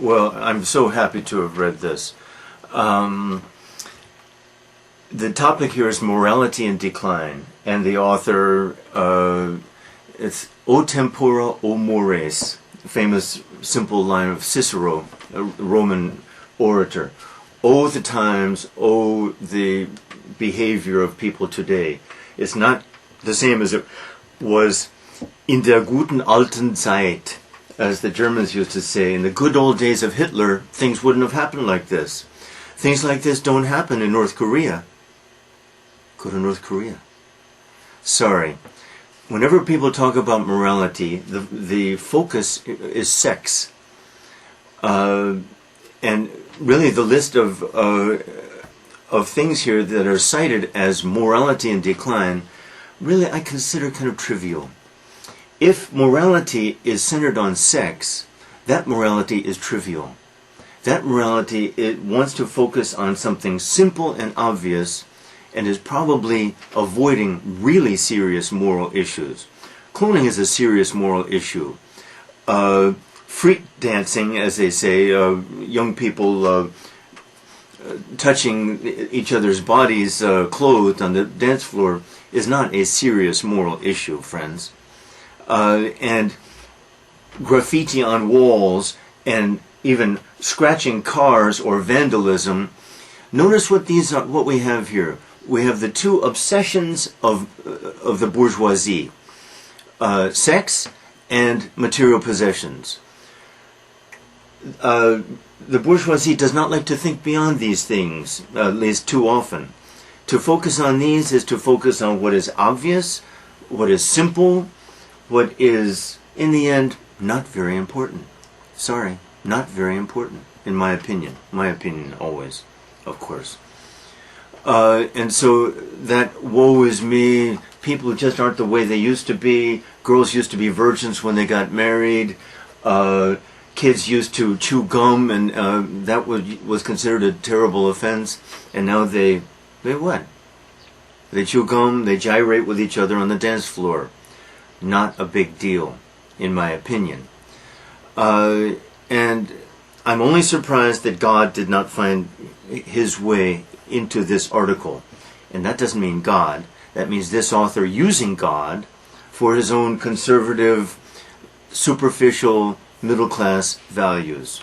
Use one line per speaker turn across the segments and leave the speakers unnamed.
Well, I'm so happy to have read this. Um, the topic here is morality in decline, and the author, it's O tempora, o mores, famous simple line of Cicero, a Roman orator. O the times, O the behavior of people today. It's not the same as it was in der guten alten Zeit, as the Germans used to say. In the good old days of Hitler, things wouldn't have happened like this. Things like this don't happen in North Korea. Go to North Korea. Sorry. Whenever people talk about morality, the focus is sex. And really the list of things here that are cited as morality in decline, really I consider kind of trivial. If morality is centered on sex, that morality is trivial. That morality, it wants to focus on something simple and obvious, and is probably avoiding really serious moral issues. Cloning is a serious moral issue. Freak dancing, as they say, young people touching each other's bodies clothed on the dance floor, is not a serious moral issue, friends. And graffiti on walls and even scratching cars or vandalism. Notice what we have here. We have the two obsessions of the bourgeoisie: sex and material possessions. The bourgeoisie does not like to think beyond these things, at least too often. To focus on these is to focus on what is obvious, what is simple, what is, in the end, not very important. Sorry, not very important, in my opinion. My opinion, always, of course. And so that woe is me, people just aren't the way they used to be, girls used to be virgins when they got married, kids used to chew gum, and that was considered a terrible offense, and now they what? They chew gum, they gyrate with each other on the dance floor. Not a big deal, in my opinion. And I'm only surprised that God did not find his way into this article. And that doesn't mean God. That means this author using God for his own conservative, superficial, middle-class values.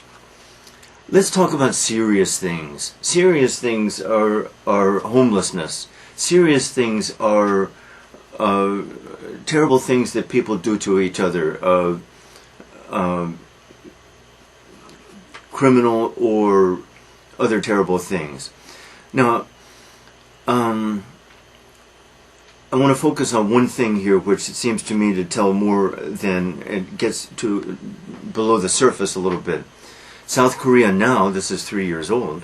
Let's talk about serious things. Serious things are homelessness. Serious things are terrible things that people do to each other, criminal or other terrible things. Now, I want to focus on one thing here, which seems to me to tell more than it gets to below the surface a little bit. South Korea now, this is 3 years old,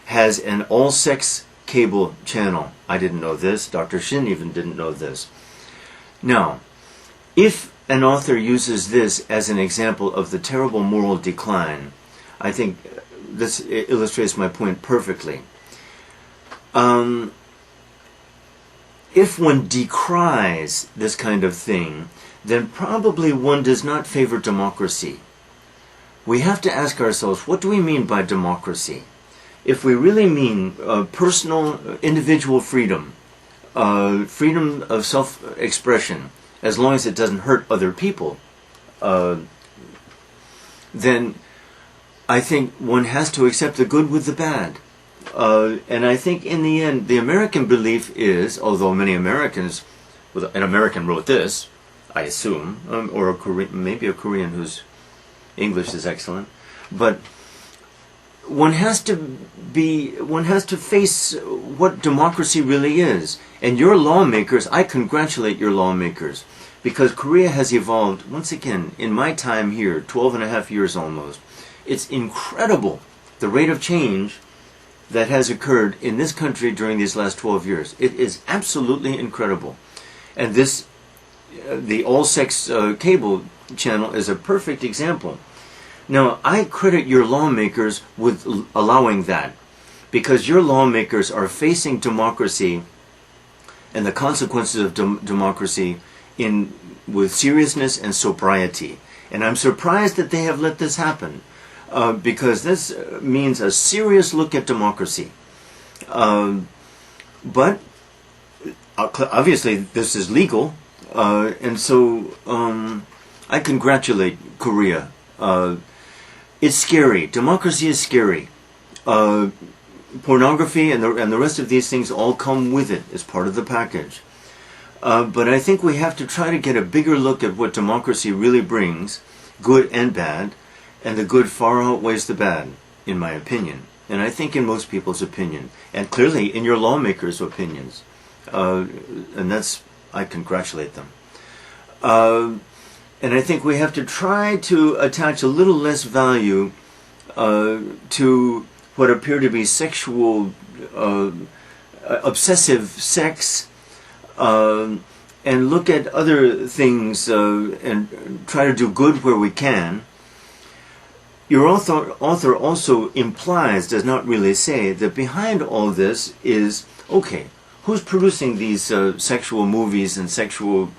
has an all-sex cable channel. I didn't know this. Dr. Shin even didn't know this. Now, if an author uses this as an example of the terrible moral decline, I think this illustrates my point perfectly. If one decries this kind of thing, then probably one does not favor democracy. We have to ask ourselves, what do we mean by democracy? If we really mean personal, individual freedom, freedom of self-expression, as long as it doesn't hurt other people, then I think one has to accept the good with the bad. And I think in the end, the American belief is, although many Americans, an American wrote this, I assume, or a Korean, maybe a Korean whose English is excellent, but one has to face what democracy really is. And your lawmakers, I congratulate your lawmakers, because Korea has evolved, once again, in my time here, 12 and a half years almost. It's incredible, the rate of change that has occurred in this country during these last 12 years. It is absolutely incredible. And this, the all-sex cable channel is a perfect example. Now, I credit your lawmakers with allowing that, because your lawmakers are facing democracy and the consequences of democracy with seriousness and sobriety. And I'm surprised that they have let this happen. because this means a serious look at democracy. But obviously this is legal, and so I congratulate Korea. It's scary. Democracy is scary. Pornography and the rest of these things all come with it as part of the package. But I think we have to try to get a bigger look at what democracy really brings, good and bad, and the good far outweighs the bad, in my opinion. And I think in most people's opinion, and clearly in your lawmakers' opinions. And that's, I congratulate them. And I think we have to try to attach a little less value to what appear to be sexual, obsessive sex, and look at other things and try to do good where we can. Your author also implies, does not really say, that behind all this is, okay, who's producing these sexual movies and sexual,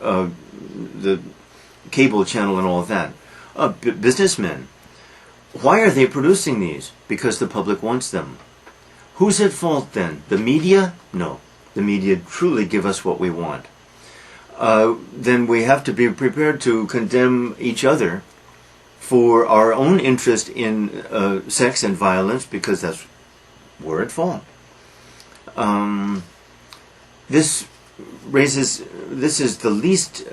the cable channel and all of that? Businessmen. Why are they producing these? Because the public wants them. Who's at fault then? The media? No. The media truly give us what we want. Then we have to be prepared to condemn each other for our own interest in sex and violence, because that's we're at fault. This is the least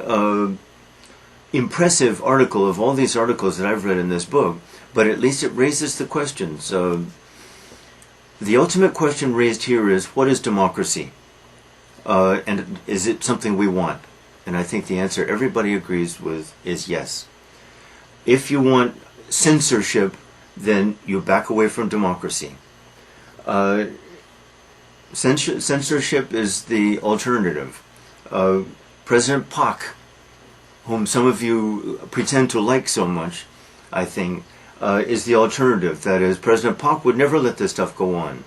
impressive article of all these articles that I've read in this book, but at least it raises the questions. The ultimate question raised here is, what is democracy? And is it something we want? And I think the answer everybody agrees with is yes. If you want censorship, then you back away from democracy. Censorship is the alternative. President Pak, whom some of you pretend to like so much, I think, is the alternative. That is, President Pak would never let this stuff go on.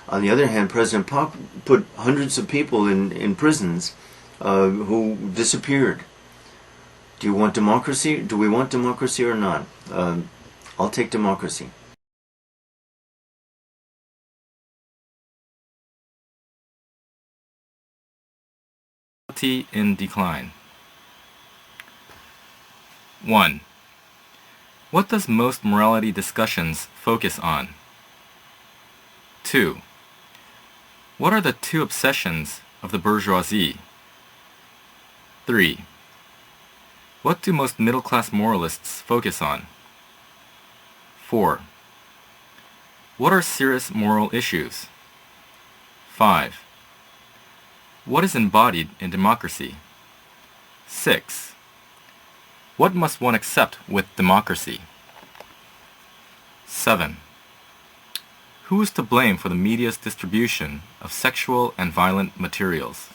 On the other hand, President Pak put hundreds of people in prisons who disappeared. Do you want democracy? Do we want democracy or not? I'll take democracy.
In decline. 1. What does most morality discussions focus on? 2. What are the two obsessions of the bourgeoisie? 3. What do most middle-class moralists focus on? 4. What are serious moral issues? 5. What is embodied in democracy? 6. What must one accept with democracy? 7. Who is to blame for the media's distribution of sexual and violent materials?